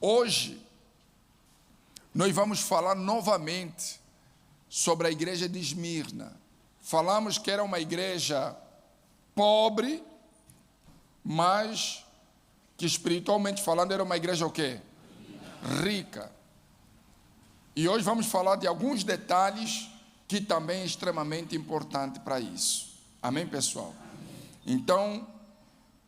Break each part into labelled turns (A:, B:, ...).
A: Hoje, nós vamos falar novamente sobre a igreja de Esmirna. Falamos que era uma igreja pobre, mas que espiritualmente falando era uma igreja o quê? Rica. E hoje vamos falar de alguns detalhes que também é extremamente importante para isso. Amém, pessoal? Então,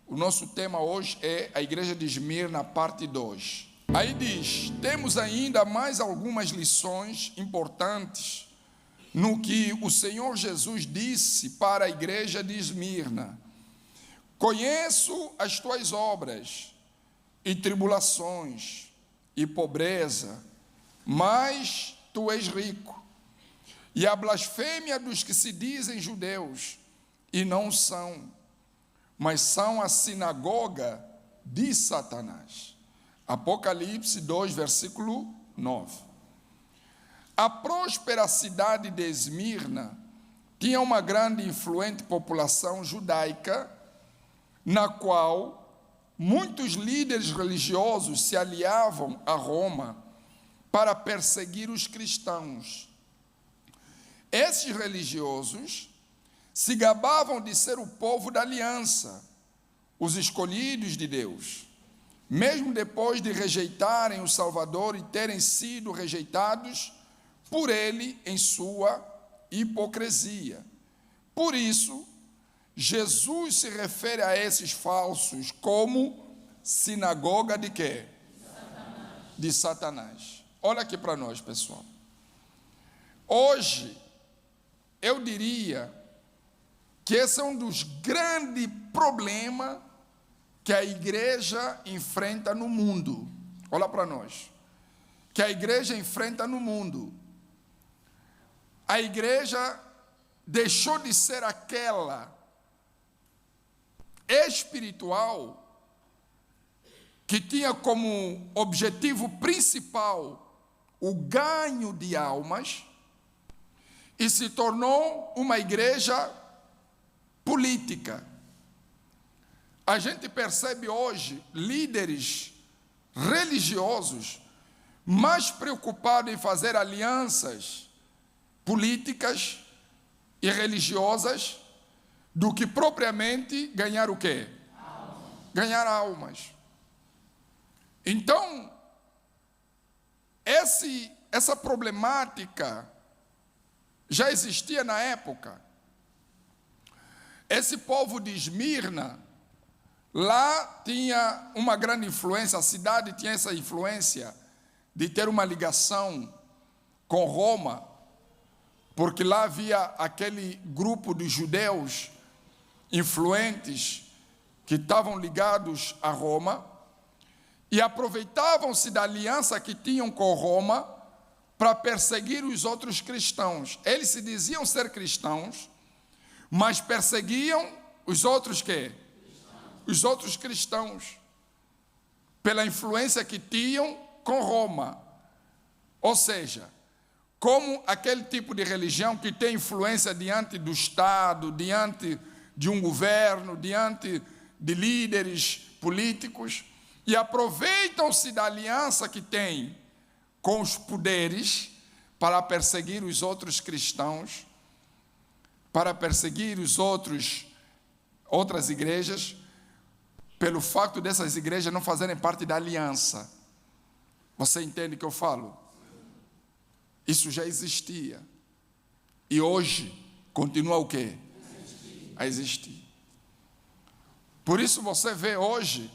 A: o nosso tema hoje é a igreja de Esmirna, parte 2. Aí diz, temos ainda mais algumas lições importantes no que o Senhor Jesus disse para a igreja de Esmirna. Conheço as tuas obras e tribulações e pobreza, mas tu és rico. E a blasfêmia dos que se dizem judeus e não são, mas são a sinagoga de Satanás. Apocalipse 2, versículo 9. A próspera cidade de Esmirna tinha uma grande e influente população judaica, na qual muitos líderes religiosos se aliavam a Roma para perseguir os cristãos. Esses religiosos se gabavam de ser o povo da aliança, os escolhidos de Deus, mesmo depois de rejeitarem o Salvador e terem sido rejeitados por ele em sua hipocrisia. Por isso, Jesus se refere a esses falsos como sinagoga de quê? De Satanás. Olha aqui para nós, pessoal. Hoje, eu diria que esse é um dos grandes problemas que a igreja enfrenta no mundo. Olha para nós. Que a igreja enfrenta no mundo. A igreja deixou de ser aquela espiritual que tinha como objetivo principal o ganho de almas e se tornou uma igreja política. A gente percebe hoje líderes religiosos mais preocupados em fazer alianças políticas e religiosas do que propriamente ganhar o quê? Ganhar almas. Então, essa problemática já existia na época. Esse povo de Esmirna, lá tinha uma grande influência, a cidade tinha essa influência de ter uma ligação com Roma, porque lá havia aquele grupo de judeus influentes que estavam ligados a Roma e aproveitavam-se da aliança que tinham com Roma para perseguir os outros cristãos. Eles se diziam ser cristãos, mas perseguiam os outros quê? Os outros cristãos, pela influência que tinham com Roma. Ou seja, como aquele tipo de religião que tem influência diante do Estado, diante de um governo, diante de líderes políticos, e aproveitam-se da aliança que tem com os poderes para perseguir os outros cristãos, para perseguir outras igrejas, pelo fato dessas igrejas não fazerem parte da aliança. Você entende o que eu falo? Isso já existia. E hoje continua o quê? A existir. Por isso você vê hoje,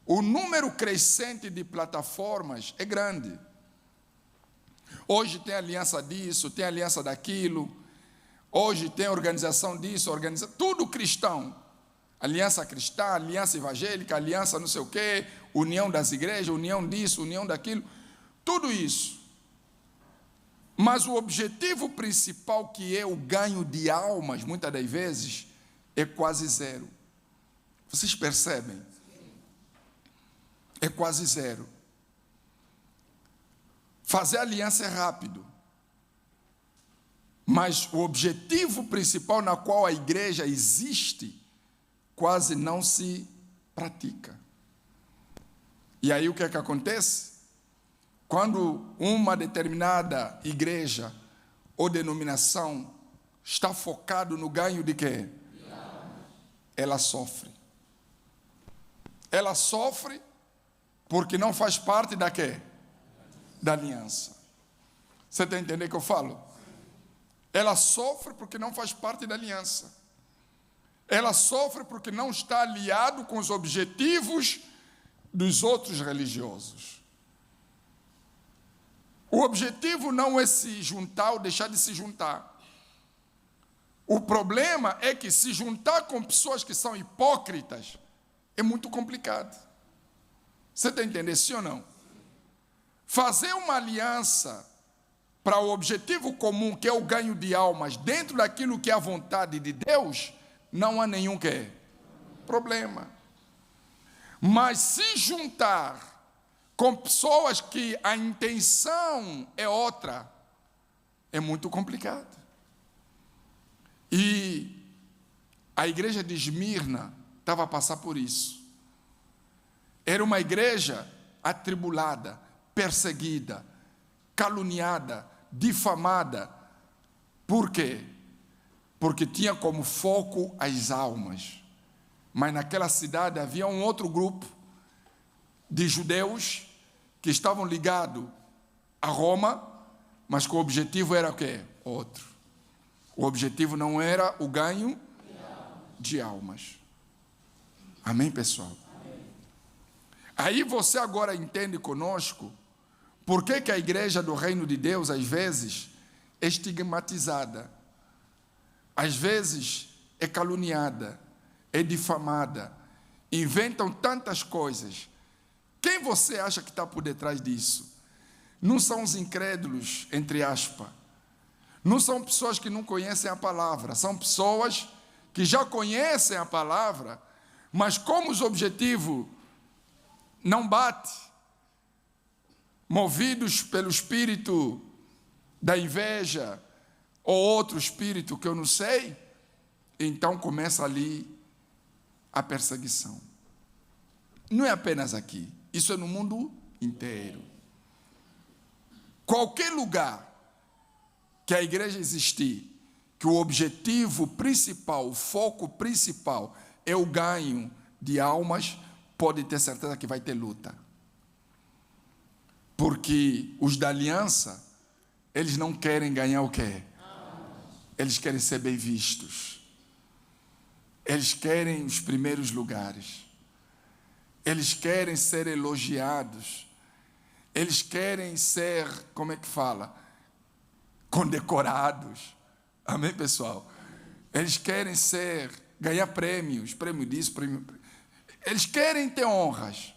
A: o número crescente de plataformas é grande. Hoje tem aliança disso, tem aliança daquilo. Hoje tem organização disso, tudo cristão. Aliança cristã, aliança evangélica, aliança não sei o quê, união das igrejas, união disso, união daquilo. Tudo isso. Mas o objetivo principal, que é o ganho de almas, muitas das vezes, é quase zero. Vocês percebem? É quase zero. Fazer aliança é rápido. Mas o objetivo principal na qual a igreja existe, quase não se pratica. E aí o que é que acontece? Quando uma determinada igreja ou denominação está focado no ganho de quê? Ela sofre. Ela sofre porque não faz parte da quê? Da aliança. Você está entendendo o que eu falo? Ela sofre porque não faz parte da aliança. Ela sofre porque não está aliado com os objetivos dos outros religiosos. O objetivo não é se juntar ou deixar de se juntar. O problema é que se juntar com pessoas que são hipócritas é muito complicado. Você está entendendo, sim ou não? Fazer uma aliança para o objetivo comum, que é o ganho de almas, dentro daquilo que é a vontade de Deus, não há nenhum problema. Mas se juntar com pessoas que a intenção é outra, é muito complicado. E a igreja de Esmirna estava a passar por isso. Era uma igreja atribulada, perseguida, caluniada, difamada. Por quê? Porque tinha como foco as almas. Mas naquela cidade havia um outro grupo de judeus que estavam ligados a Roma, mas que o objetivo era o quê? Outro. O objetivo não era o ganho de almas. Amém, pessoal? Amém. Aí você agora entende conosco por que a igreja do reino de Deus, às vezes, é estigmatizada, às vezes é caluniada, é difamada, inventam tantas coisas. Quem você acha que está por detrás disso? Não são os incrédulos, entre aspas. Não são pessoas que não conhecem a palavra. São pessoas que já conhecem a palavra, mas como os objetivos não batem, movidos pelo espírito da inveja ou outro espírito que eu não sei, então começa ali a perseguição. Não é apenas aqui. Isso é no mundo inteiro. Qualquer lugar que a igreja existir, que o objetivo principal, o foco principal é o ganho de almas, pode ter certeza que vai ter luta. Porque os da aliança, eles não querem ganhar o quê? Eles querem ser bem vistos. Eles querem os primeiros lugares. Eles querem ser elogiados. Eles querem ser, como é que fala? Condecorados. Amém, pessoal? Eles querem ganhar prêmios, prêmio disso, prêmio... Eles querem ter honras.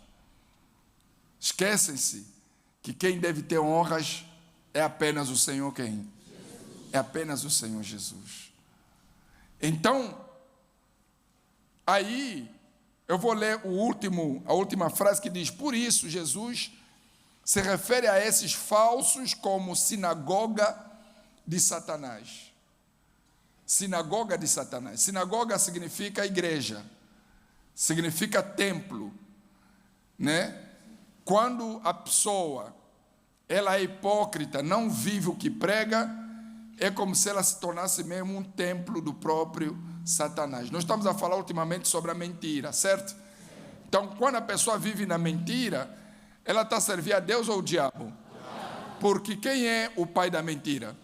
A: Esquecem-se que quem deve ter honras é apenas o Senhor quem? Jesus. É apenas o Senhor Jesus. Então, aí... eu vou ler a última frase que diz: por isso Jesus se refere a esses falsos como sinagoga de Satanás. Sinagoga de Satanás. Sinagoga significa igreja, significa templo, né? Quando a pessoa ela é hipócrita, não vive o que prega, é como se ela se tornasse mesmo um templo do próprio Satanás. Nós estamos a falar ultimamente sobre a mentira, certo? Então, quando a pessoa vive na mentira, ela está a servir a Deus ou o diabo? Porque quem é o pai da mentira?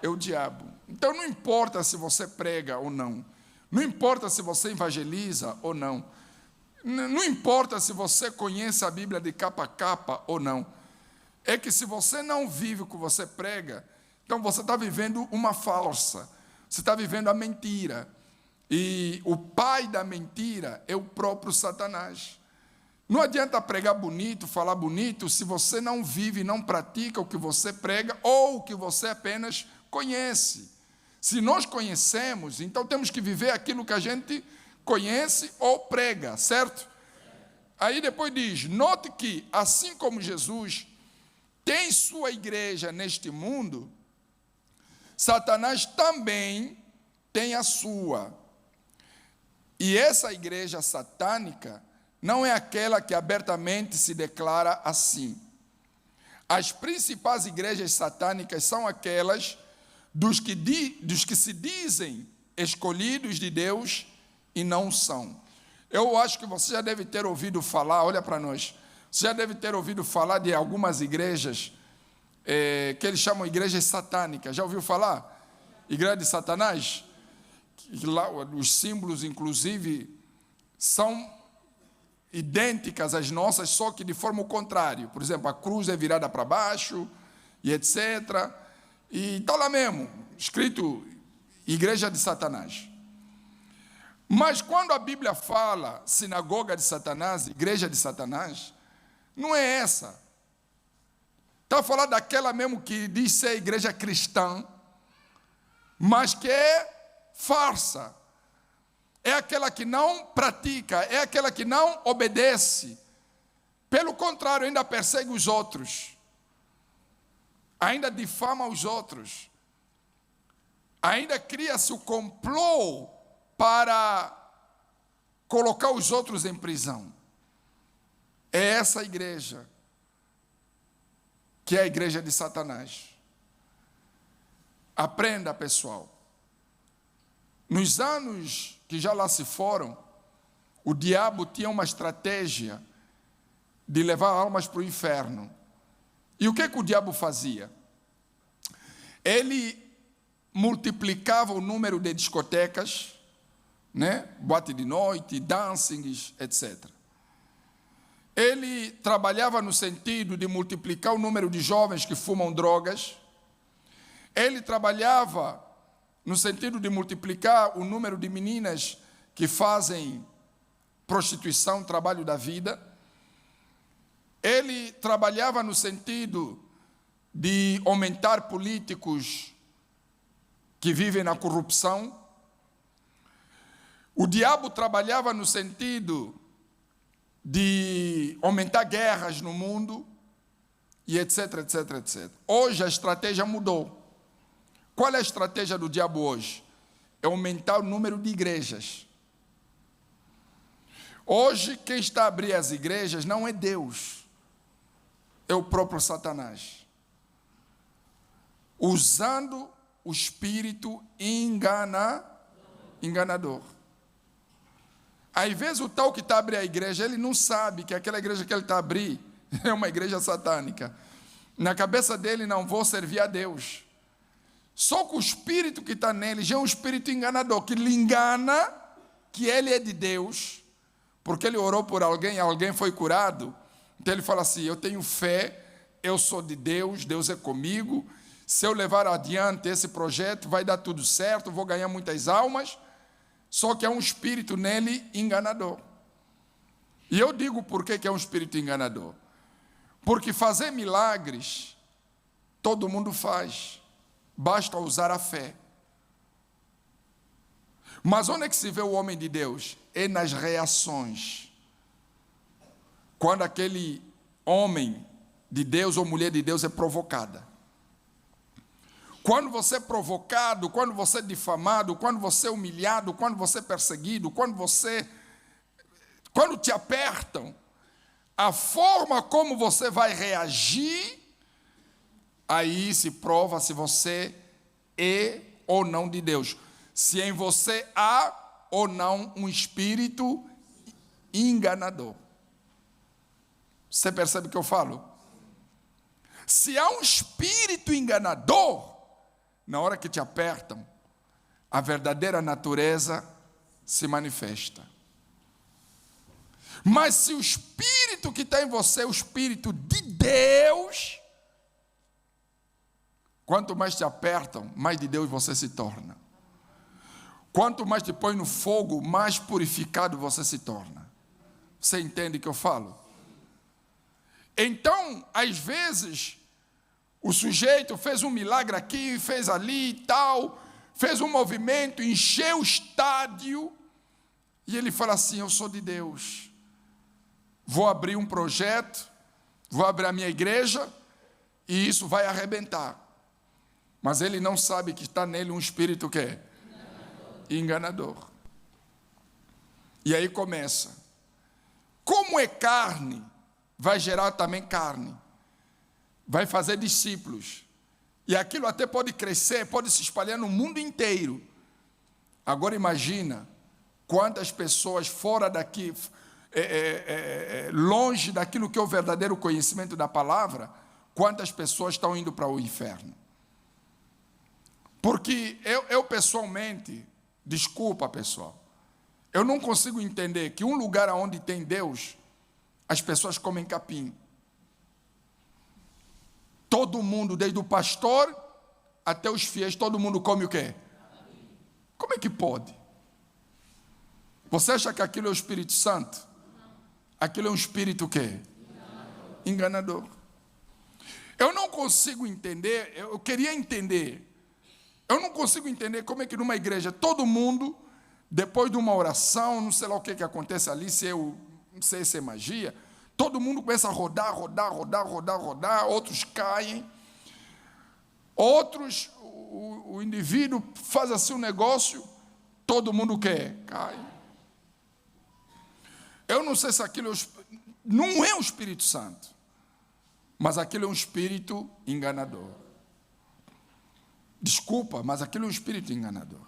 A: É o diabo. Então, não importa se você prega ou não. Não importa se você evangeliza ou não. Não importa se você conhece a Bíblia de capa a capa ou não. É que se você não vive o que você prega, então você está vivendo uma falsa. Você está vivendo a mentira. E o pai da mentira é o próprio Satanás. Não adianta pregar bonito, falar bonito, se você não vive, não pratica o que você prega ou o que você apenas conhece. Se nós conhecemos, então temos que viver aquilo que a gente conhece ou prega, certo? Aí depois diz: note que, assim como Jesus tem sua igreja neste mundo, Satanás também tem a sua. E essa igreja satânica não é aquela que abertamente se declara assim. As principais igrejas satânicas são aquelas dos que se dizem escolhidos de Deus e não são. Eu acho que você já deve ter ouvido falar, olha para nós, você já deve ter ouvido falar de algumas igrejas que eles chamam igrejas satânicas. Já ouviu falar? Igreja de Satanás? Lá, os símbolos, inclusive, são idênticas às nossas, só que de forma contrária. Por exemplo, a cruz é virada para baixo, e etc. E está lá mesmo, escrito Igreja de Satanás. Mas quando a Bíblia fala sinagoga de Satanás, igreja de Satanás, não é essa. Está falando daquela mesmo que diz ser igreja cristã, mas que é farsa. É aquela que não pratica, é aquela que não obedece. Pelo contrário, ainda persegue os outros. Ainda difama os outros. Ainda cria-se o complô para colocar os outros em prisão. É essa igreja que é a igreja de Satanás. Aprenda, pessoal. Nos anos que já lá se foram, o diabo tinha uma estratégia de levar almas para o inferno. E o que o diabo fazia? Ele multiplicava o número de discotecas, boate de noite, dancings, etc. Ele trabalhava no sentido de multiplicar o número de jovens que fumam drogas. Ele trabalhava no sentido de multiplicar o número de meninas que fazem prostituição, trabalho da vida. Ele trabalhava no sentido de aumentar políticos que vivem na corrupção. O diabo trabalhava no sentido de aumentar guerras no mundo, e etc, etc, etc. Hoje a estratégia mudou. Qual é a estratégia do diabo hoje? É aumentar o número de igrejas. Hoje, quem está a abrir as igrejas não é Deus, é o próprio Satanás. Usando o espírito enganador. Às vezes o tal que está a abrir a igreja, ele não sabe que aquela igreja que ele está a abrir é uma igreja satânica. Na cabeça dele, não vou servir a Deus. Só que o espírito que está nele já é um espírito enganador, que lhe engana que ele é de Deus, porque ele orou por alguém, alguém foi curado. Então ele fala assim, eu tenho fé, eu sou de Deus, Deus é comigo. Se eu levar adiante esse projeto, vai dar tudo certo, vou ganhar muitas almas. Só que é um espírito nele enganador. E eu digo por que é um espírito enganador. Porque fazer milagres, todo mundo faz. Basta usar a fé. Mas onde é que se vê o homem de Deus? É nas reações. Quando aquele homem de Deus ou mulher de Deus é provocada. Quando você é provocado, quando você é difamado, quando você é humilhado, quando você é perseguido, quando te apertam, a forma como você vai reagir, aí se prova se você é ou não de Deus. Se em você há ou não um espírito enganador. Você percebe o que eu falo? Se há um espírito enganador, na hora que te apertam, a verdadeira natureza se manifesta. Mas se o espírito que está em você é o espírito de Deus, quanto mais te apertam, mais de Deus você se torna. Quanto mais te põe no fogo, mais purificado você se torna. Você entende o que eu falo? Então, às vezes, o sujeito fez um milagre aqui, fez ali e tal, fez um movimento, encheu o estádio, e ele fala assim, eu sou de Deus, vou abrir um projeto, vou abrir a minha igreja, e isso vai arrebentar. Mas ele não sabe que está nele um espírito que é enganador. E aí começa. como é carne, vai gerar também carne. Vai fazer discípulos. E aquilo até pode crescer, pode se espalhar no mundo inteiro. Agora imagina quantas pessoas fora daqui, longe daquilo que é o verdadeiro conhecimento da palavra, quantas pessoas estão indo para o inferno. Porque eu pessoalmente, desculpa pessoal, eu não consigo entender que um lugar onde tem Deus, as pessoas comem capim. Todo mundo, desde o pastor até os fiéis, todo mundo come o quê? Como é que pode? Você acha que aquilo é o Espírito Santo? Aquilo é um espírito o quê? Enganador. Eu não consigo entender, eu queria entender, eu não consigo entender como é que numa igreja todo mundo, depois de uma oração, não sei lá o que acontece ali, não sei se é magia, todo mundo começa a rodar, outros caem, outros, o indivíduo faz assim um negócio, todo mundo quer, cai. Eu não sei se aquilo não é o Espírito Santo, mas aquilo é um espírito enganador. Desculpa, mas aquilo é um espírito enganador.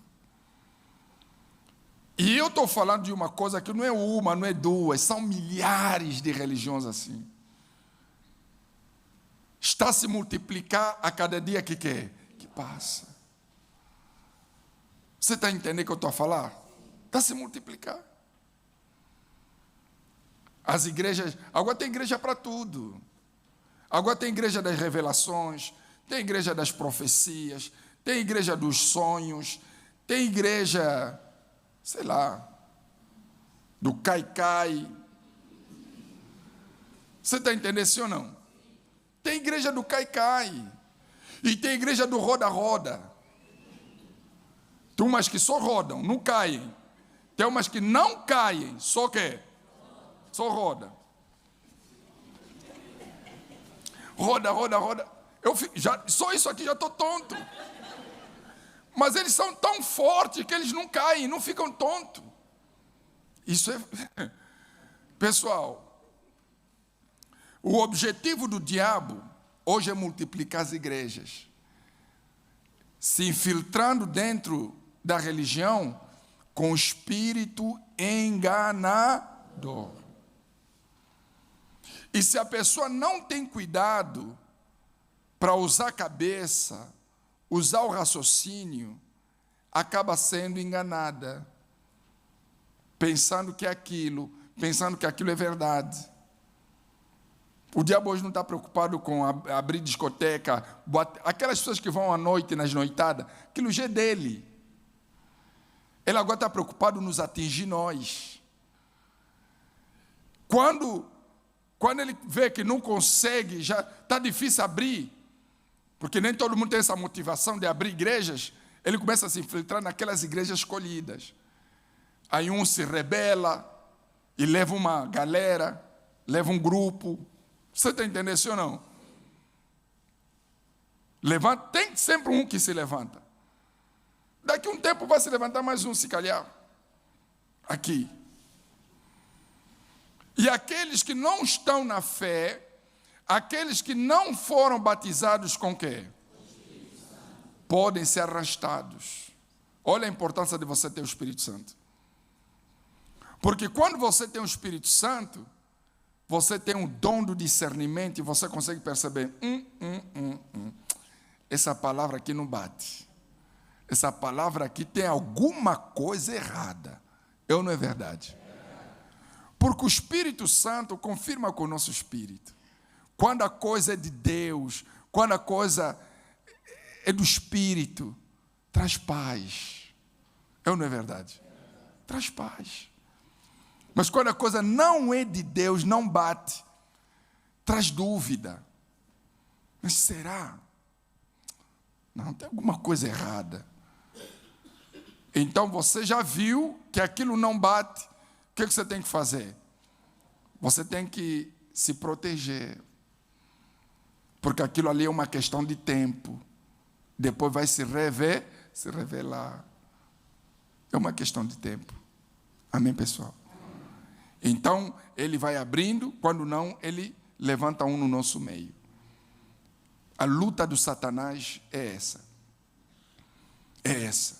A: E eu estou falando de uma coisa que não é uma, não é duas, são milhares de religiões assim. Está a se multiplicar a cada dia que passa. Você está entendendo o que eu estou a falar? Está a se multiplicar. As igrejas, agora tem igreja para tudo. Agora tem igreja das revelações, tem igreja das profecias, tem igreja dos sonhos, tem igreja, sei lá, do cai-cai. Você está entendendo sim ou não? Tem igreja do cai-cai. E tem igreja do roda-roda. Tem umas que só rodam, não caem. Tem umas que não caem, só que só roda. Roda. Só isso aqui já estou tonto. Mas eles são tão fortes que eles não caem, não ficam tontos. Isso é... Pessoal, o objetivo do diabo hoje é multiplicar as igrejas. Se infiltrando dentro da religião com o espírito enganador. E se a pessoa não tem cuidado para usar a cabeça, usar o raciocínio, acaba sendo enganada, pensando que é aquilo, pensando que aquilo é verdade. O diabo hoje não está preocupado com abrir discoteca, aquelas pessoas que vão à noite nas noitadas, aquilo já é dele. Ele agora está preocupado nos atingir nós. Quando ele vê que não consegue, já está difícil abrir, porque nem todo mundo tem essa motivação de abrir igrejas, ele começa a se infiltrar naquelas igrejas escolhidas. Aí um se rebela e leva uma galera, leva um grupo. Você está entendendo isso ou não? Tem sempre um que se levanta. Daqui a um tempo vai se levantar mais um, se calhar. Aqui. E aqueles que não estão na fé, aqueles que não foram batizados com quê? Podem ser arrastados. Olha a importância de você ter o Espírito Santo. Porque quando você tem o Espírito Santo, você tem um dom do discernimento e você consegue perceber, essa palavra aqui não bate. Essa palavra aqui tem alguma coisa errada. Ou não é verdade? Porque o Espírito Santo confirma com o nosso espírito. Quando a coisa é de Deus, quando a coisa é do Espírito, traz paz. Ou não é verdade? Traz paz. Mas quando a coisa não é de Deus, não bate, traz dúvida. Mas será? Não, tem alguma coisa errada. Então você já viu que aquilo não bate. O que você tem que fazer? Você tem que se proteger. Porque aquilo ali é uma questão de tempo. Depois vai se revelar. É uma questão de tempo. Amém, pessoal? Então, ele vai abrindo, quando não, ele levanta um no nosso meio. A luta do Satanás é essa. É essa.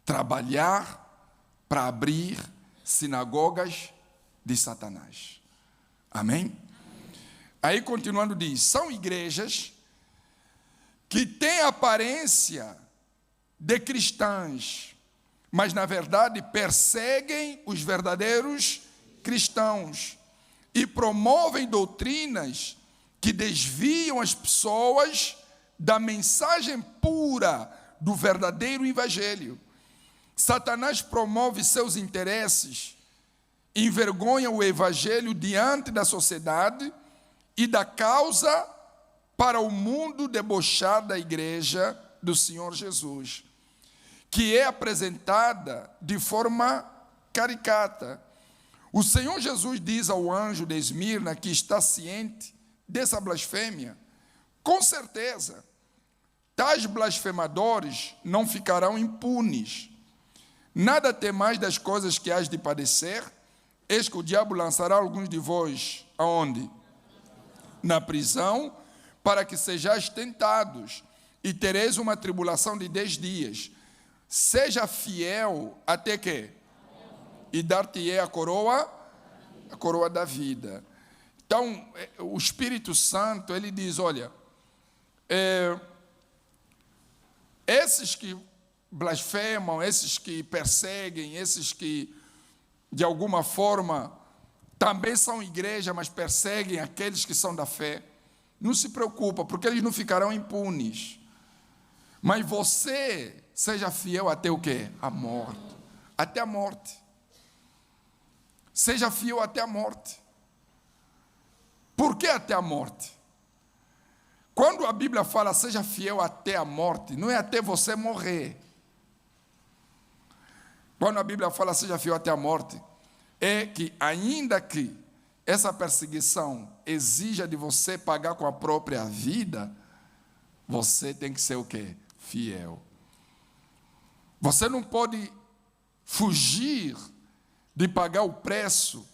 A: Trabalhar para abrir sinagogas de Satanás. Amém? Aí, continuando, diz, são igrejas que têm aparência de cristãs, mas, na verdade, perseguem os verdadeiros cristãos e promovem doutrinas que desviam as pessoas da mensagem pura do verdadeiro evangelho. Satanás promove seus interesses, envergonha o evangelho diante da sociedade e dá causa para o mundo debochar da igreja do Senhor Jesus, que é apresentada de forma caricata. O Senhor Jesus diz ao anjo de Esmirna que está ciente dessa blasfêmia. Com certeza, tais blasfemadores não ficarão impunes. Nada temais das coisas que hás de padecer, eis que o diabo lançará alguns de vós, aonde? Na prisão, para que sejais tentados, e tereis uma tribulação de 10 dias. Seja fiel até que? E dar-te-ei a coroa da vida. Então, o Espírito Santo, ele diz, olha, esses que blasfemam, esses que perseguem, esses que, de alguma forma, também são igreja, mas perseguem aqueles que são da fé, não se preocupa, porque eles não ficarão impunes. Mas você seja fiel até o quê? A morte. Até a morte. Seja fiel até a morte. Por que até a morte? Quando a Bíblia fala seja fiel até a morte, não é até você morrer. Quando a Bíblia fala seja fiel até a morte, é que ainda que essa perseguição exija de você pagar com a própria vida, você tem que ser o quê? Fiel. Você não pode fugir de pagar o preço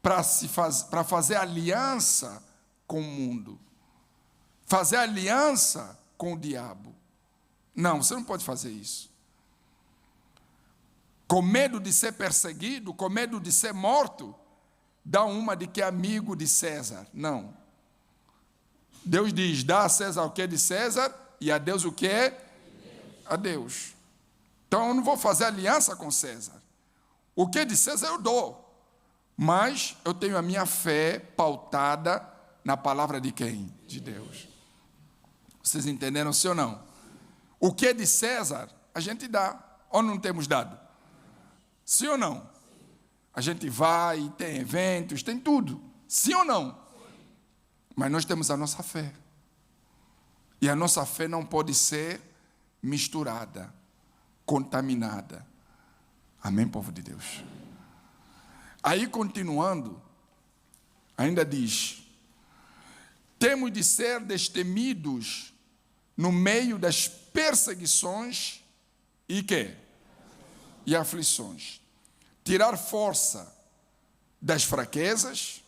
A: para fazer aliança com o mundo, fazer aliança com o diabo. Não, você não pode fazer isso. Com medo de ser perseguido, com medo de ser morto, dá uma de que é amigo de César. Não. Deus diz, dá a César o que é de César e a Deus o que é? A Deus. Então eu não vou fazer aliança com César. O que é de César eu dou. Mas eu tenho a minha fé pautada na palavra de quem? De Deus. Vocês entenderam, sim ou não? O que é de César, a gente dá. Ou não temos dado? Sim ou não? A gente vai, tem eventos, tem tudo. Sim ou não? Mas nós temos a nossa fé. E a nossa fé não pode ser misturada, contaminada. Amém, povo de Deus? Aí, continuando, ainda diz, temos de ser destemidos no meio das perseguições e quê? E aflições. Tirar força das fraquezas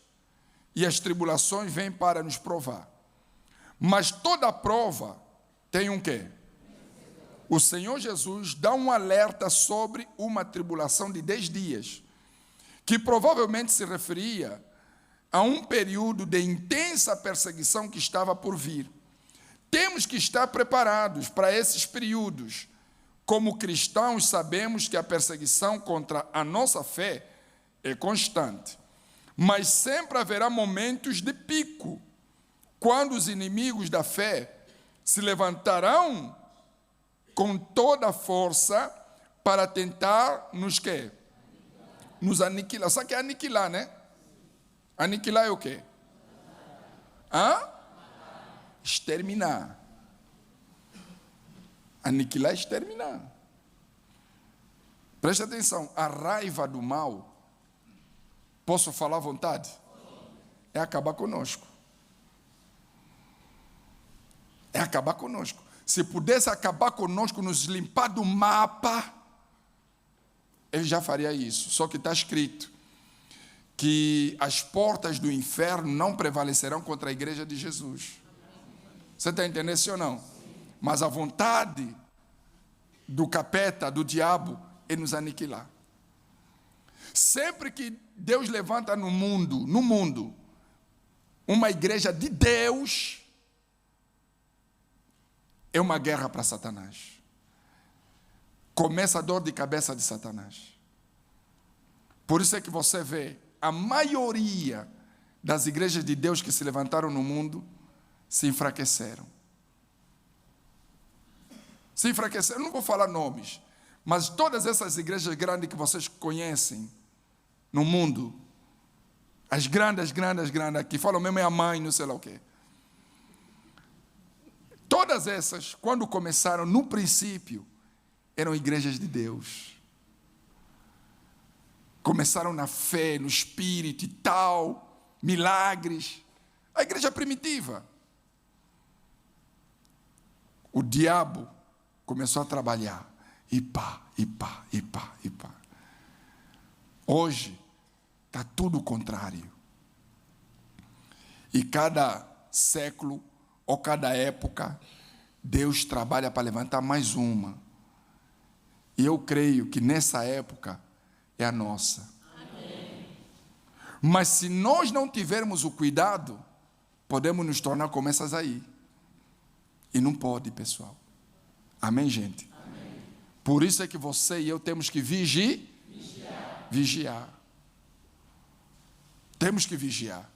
A: e as tribulações vêm para nos provar. Mas toda prova tem um quê? O Senhor Jesus dá um alerta sobre uma tribulação de 10 dias, que provavelmente se referia a um período de intensa perseguição que estava por vir. Temos que estar preparados para esses períodos. Como cristãos, sabemos que a perseguição contra a nossa fé é constante, mas sempre haverá momentos de pico, quando os inimigos da fé se levantarão com toda a força para tentar nos quê? Nos aniquilar. Sabe o que é aniquilar, né? Aniquilar é o quê? Exterminar. Aniquilar é exterminar. Preste atenção, a raiva do mal, posso falar à vontade? É acabar conosco. É acabar conosco. Se pudesse acabar conosco, nos limpar do mapa, ele já faria isso. Só que está escrito que as portas do inferno não prevalecerão contra a igreja de Jesus. Você está entendendo isso ou não? Mas a vontade do capeta, do diabo, é nos aniquilar. Sempre que Deus levanta no mundo, uma igreja de Deus, é uma guerra para Satanás. Começa a dor de cabeça de Satanás. Por isso é que você vê a maioria das igrejas de Deus que se levantaram no mundo se enfraqueceram. Se enfraqueceram, não vou falar nomes, mas todas essas igrejas grandes que vocês conhecem no mundo, as grandes, que falam mesmo é a mãe, não sei lá o quê. Todas essas, quando começaram, no princípio, eram igrejas de Deus. Começaram na fé, no espírito e tal, milagres. A igreja primitiva. O diabo começou a trabalhar. E pá. Hoje, está tudo o contrário. E cada século, ou cada época, Deus trabalha para levantar mais uma. E eu creio que nessa época é a nossa. Amém. Mas se nós não tivermos o cuidado, podemos nos tornar como essas aí. E não pode, pessoal. Amém, gente? Amém. Por isso é que você e eu temos que vigiar. Temos que vigiar.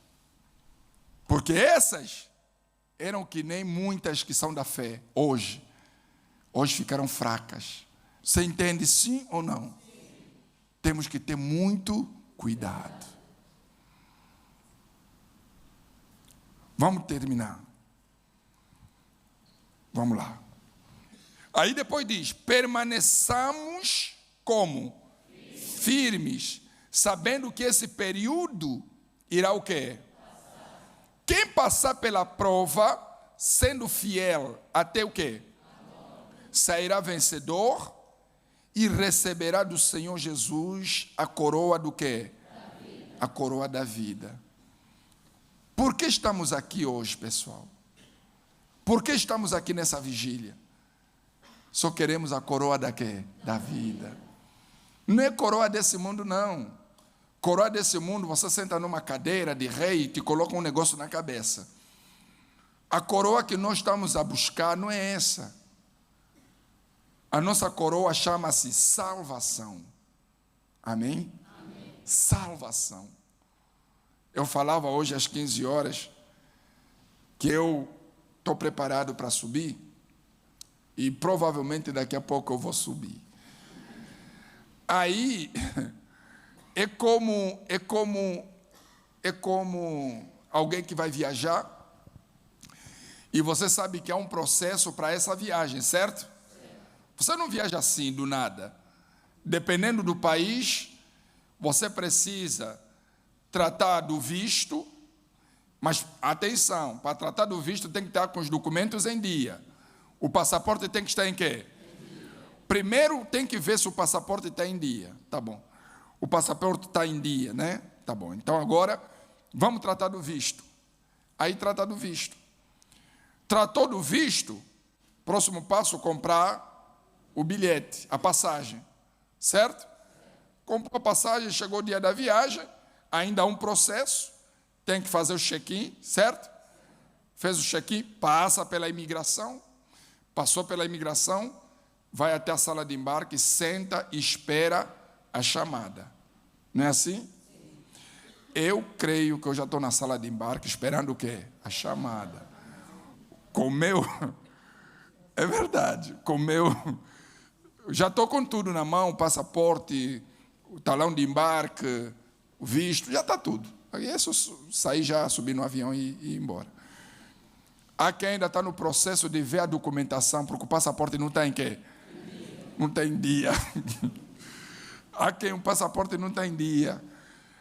A: Porque essas eram que nem muitas que são da fé hoje. Hoje ficaram fracas. Você entende sim ou não? Sim. Temos que ter muito cuidado. Vamos terminar. Vamos lá. Aí depois diz, permaneçamos como? Firmes, sabendo que esse período irá o quê? Quem passar pela prova, sendo fiel até o quê? Sairá vencedor e receberá do Senhor Jesus a coroa do quê? A coroa da vida. Por que estamos aqui hoje, pessoal? Por que estamos aqui nessa vigília? Só queremos a coroa da quê? Da vida. Não é coroa desse mundo, não. Coroa desse mundo, você senta numa cadeira de rei e te coloca um negócio na cabeça. A coroa que nós estamos a buscar não é essa. A nossa coroa chama-se salvação. Amém? Amém? Salvação. Eu falava hoje às 15 horas que eu estou preparado para subir e provavelmente daqui a pouco eu vou subir. Aí é como alguém que vai viajar e você sabe que há um processo para essa viagem, certo? Você não viaja assim do nada. Dependendo do país, você precisa tratar do visto, mas atenção, para tratar do visto tem que estar com os documentos em dia. O passaporte tem que estar em quê? Primeiro tem que ver se o passaporte está em dia. Tá bom. O passaporte está em dia, né? Tá bom. Então agora vamos tratar do visto. Aí trata do visto. Tratou do visto, próximo passo, comprar o bilhete, a passagem. Certo? Comprou a passagem, chegou o dia da viagem, ainda há um processo, tem que fazer o check-in, certo? Fez o check-in, passa pela imigração, passou pela imigração, vai até a sala de embarque, senta e espera a chamada. Não é assim? Sim. Eu creio que eu já estou na sala de embarque esperando o quê? A chamada. Com o meu... É verdade. Com o meu... Já estou com tudo na mão, o passaporte, o talão de embarque, o visto, já está tudo. Aí é só sair já, subir no avião e ir embora. Há quem ainda está no processo de ver a documentação, porque o passaporte não está em quê? Não está em dia. Há quem o passaporte não está em dia.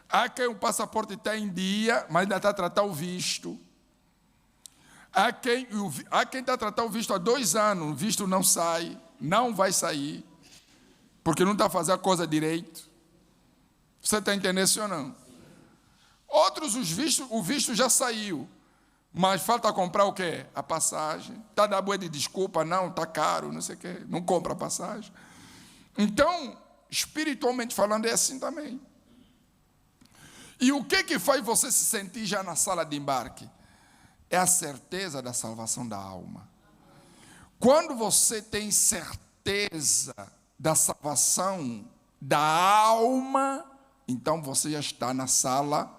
A: Há quem o passaporte está em dia, mas ainda está a tratar o visto. Há quem está a tratar o visto há 2 anos, o visto não sai, não vai sair, porque não está a fazer a coisa direito. Você está entendendo isso ou não? Outros, o visto já saiu, mas falta comprar o quê? A passagem. Está na boa de desculpa, não, está caro, não sei o quê, não compra a passagem. Então, espiritualmente falando, é assim também. E o que faz você se sentir já na sala de embarque? É a certeza da salvação da alma. Quando você tem certeza da salvação da alma, então você já está na sala,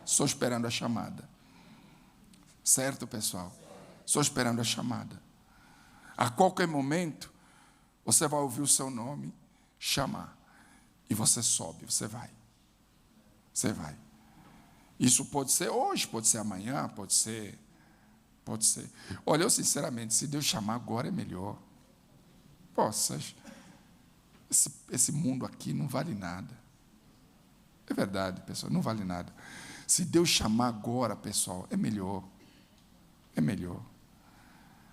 A: só esperando a chamada. Certo, pessoal? Só esperando a chamada. A qualquer momento, você vai ouvir o seu nome chamar. E você sobe, você vai. Você vai. Isso pode ser hoje, pode ser amanhã, pode ser. Olha, eu sinceramente, se Deus chamar agora é melhor. Poxa, esse mundo aqui não vale nada. É verdade, pessoal, não vale nada. Se Deus chamar agora, pessoal, é melhor. É melhor.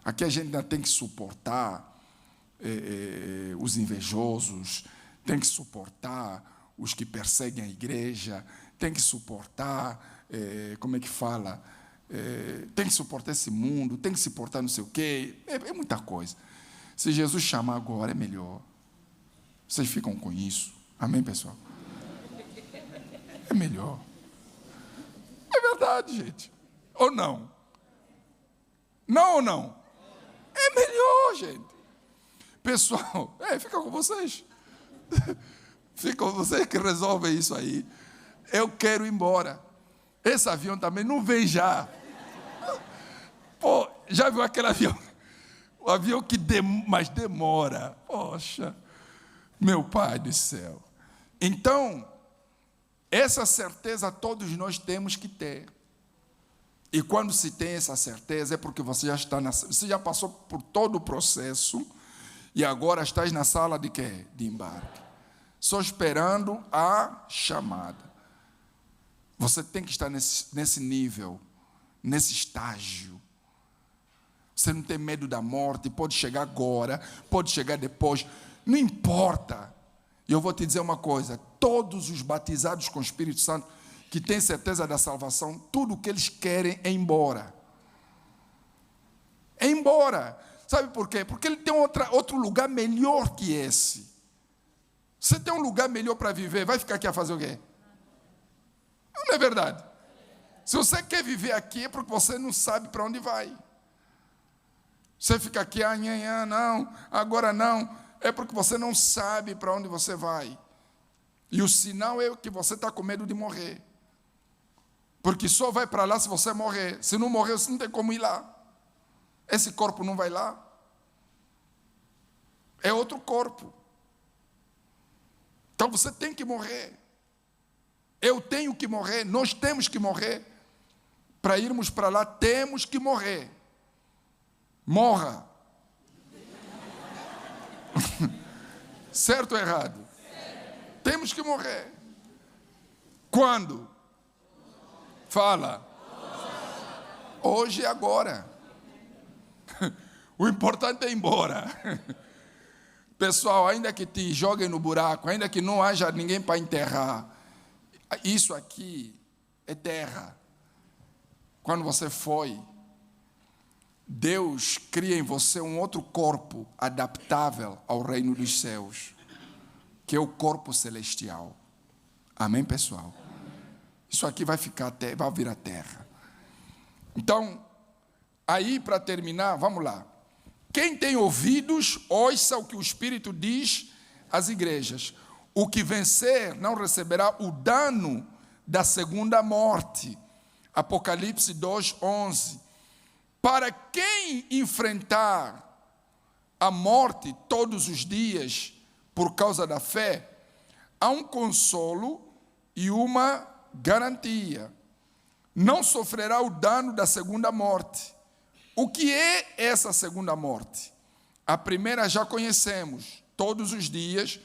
A: Aqui a gente ainda tem que suportar os invejosos, tem que suportar os que perseguem a igreja, tem que suportar, como é que fala? Tem que suportar esse mundo, tem que suportar não sei o quê, é muita coisa. Se Jesus chamar agora, é melhor. Vocês ficam com isso. Amém, pessoal? É melhor. É verdade, gente. Ou não? Não ou não? É melhor, gente. Pessoal, fica com vocês. Fica com vocês que resolvem isso aí. Eu quero ir embora. Esse avião também não vem já. Pô, já viu aquele avião? O avião que mas demora. Poxa, meu Pai do céu. Então, essa certeza todos nós temos que ter. E quando se tem essa certeza, é porque você já passou por todo o processo e agora estás na sala de quê? De embarque. Só esperando a chamada. Você tem que estar nesse nível, nesse estágio. Você não tem medo da morte, pode chegar agora, pode chegar depois, não importa. E eu vou te dizer uma coisa, todos os batizados com o Espírito Santo, que têm certeza da salvação, tudo o que eles querem é ir embora. É ir embora. Sabe por quê? Porque ele tem outro lugar melhor que esse. Você tem um lugar melhor para viver, vai ficar aqui a fazer o quê? Não é verdade? Se você quer viver aqui, é porque você não sabe para onde vai. Você fica aqui, não, agora não. É porque você não sabe para onde você vai. E o sinal é que você está com medo de morrer. Porque só vai para lá se você morrer. Se não morrer, você não tem como ir lá. Esse corpo não vai lá. É outro corpo. Então você tem que morrer. Eu tenho que morrer. Nós temos que morrer. Para irmos para lá, temos que morrer. Morra. Certo ou errado? Certo. Temos que morrer. Quando? Fala. Hoje e agora. O importante é ir embora. Pessoal, ainda que te joguem no buraco, ainda que não haja ninguém para enterrar, isso aqui é terra. Quando você foi, Deus cria em você um outro corpo adaptável ao reino dos céus, que é o corpo celestial. Amém, pessoal? Isso aqui vai virar terra. Então, aí para terminar, vamos lá. Quem tem ouvidos, ouça o que o Espírito diz às igrejas. O que vencer não receberá o dano da segunda morte. Apocalipse 2:11. Para quem enfrentar a morte todos os dias por causa da fé, há um consolo e uma garantia. Não sofrerá o dano da segunda morte. O que é essa segunda morte? A primeira já conhecemos. Todos os dias,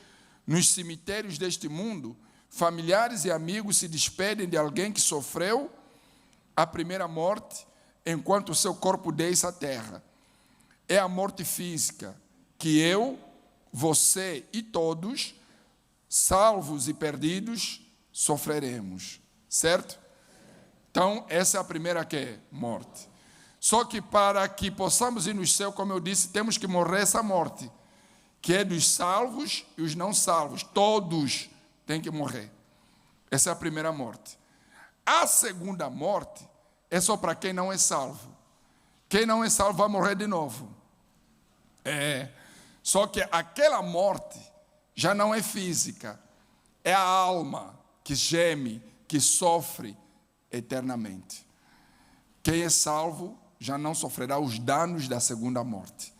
A: nos cemitérios deste mundo, familiares e amigos se despedem de alguém que sofreu a primeira morte, enquanto o seu corpo deixa a terra. É a morte física, que eu, você e todos, salvos e perdidos, sofreremos. Certo? Então, essa é a primeira morte. Só que para que possamos ir no céu, como eu disse, temos que morrer essa morte, que é dos salvos e os não salvos. Todos têm que morrer. Essa é a primeira morte. A segunda morte é só para quem não é salvo. Quem não é salvo vai morrer de novo. Só que aquela morte já não é física. É a alma que geme, que sofre eternamente. Quem é salvo já não sofrerá os danos da segunda morte.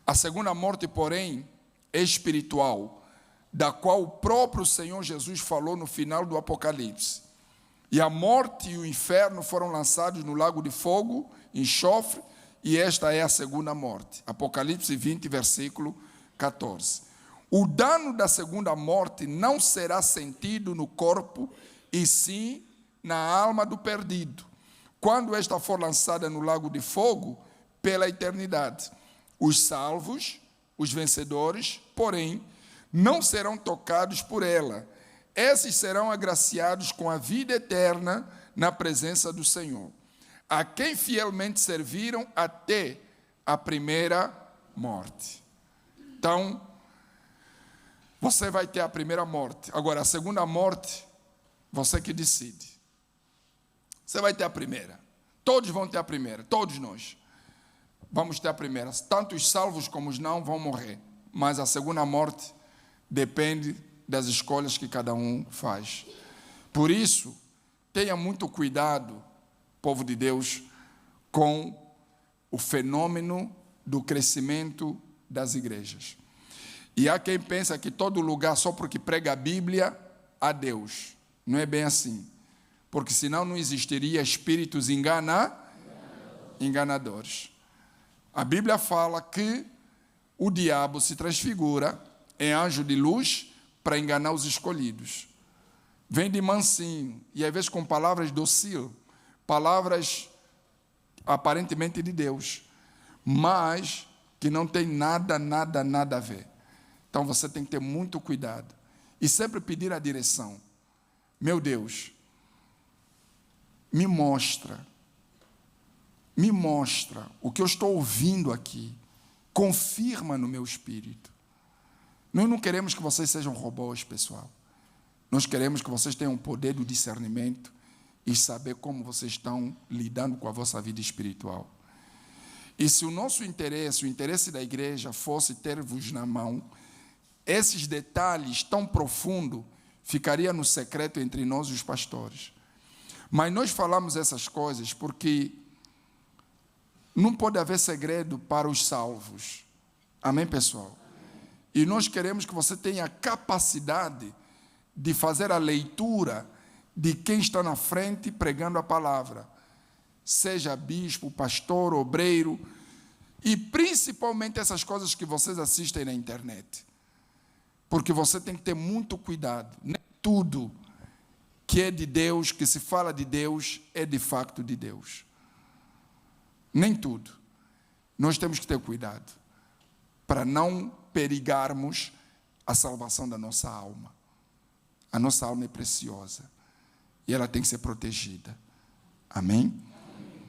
A: A segunda morte, porém, é espiritual, da qual o próprio Senhor Jesus falou no final do Apocalipse. E a morte e o inferno foram lançados no lago de fogo, enxofre, e esta é a segunda morte. Apocalipse 20, versículo 14. O dano da segunda morte não será sentido no corpo, e sim na alma do perdido, quando esta for lançada no lago de fogo pela eternidade. Os salvos, os vencedores, porém, não serão tocados por ela. Esses serão agraciados com a vida eterna na presença do Senhor, a quem fielmente serviram até a primeira morte. Então, você vai ter a primeira morte. Agora, a segunda morte, você que decide. Você vai ter a primeira. Todos vão ter a primeira. Todos nós vamos ter a primeira. Tanto os salvos como os não vão morrer. Mas a segunda morte depende das escolhas que cada um faz. Por isso, tenha muito cuidado, povo de Deus, com o fenômeno do crescimento das igrejas. E há quem pensa que todo lugar, só porque prega a Bíblia, há Deus. Não é bem assim. Porque senão não existiria espíritos enganadores. A Bíblia fala que o diabo se transfigura em anjo de luz para enganar os escolhidos. Vem de mansinho, e às vezes com palavras docil, palavras aparentemente de Deus, mas que não tem nada a ver. Então você tem que ter muito cuidado e sempre pedir a direção. Meu Deus, me mostra o que eu estou ouvindo aqui, confirma no meu espírito. Nós não queremos que vocês sejam robôs, pessoal. Nós queremos que vocês tenham o poder do discernimento e saber como vocês estão lidando com a vossa vida espiritual. E se o nosso interesse, o interesse da igreja, fosse ter-vos na mão, esses detalhes tão profundos ficariam no secreto entre nós e os pastores. Mas nós falamos essas coisas porque não pode haver segredo para os salvos. Amém, pessoal? E nós queremos que você tenha a capacidade de fazer a leitura de quem está na frente pregando a palavra. Seja bispo, pastor, obreiro, e principalmente essas coisas que vocês assistem na internet. Porque você tem que ter muito cuidado. Nem tudo que é de Deus, que se fala de Deus, é de facto de Deus. Nem tudo. Nós temos que ter cuidado para não perigarmos a salvação da nossa alma. A nossa alma é preciosa e ela tem que ser protegida. Amém?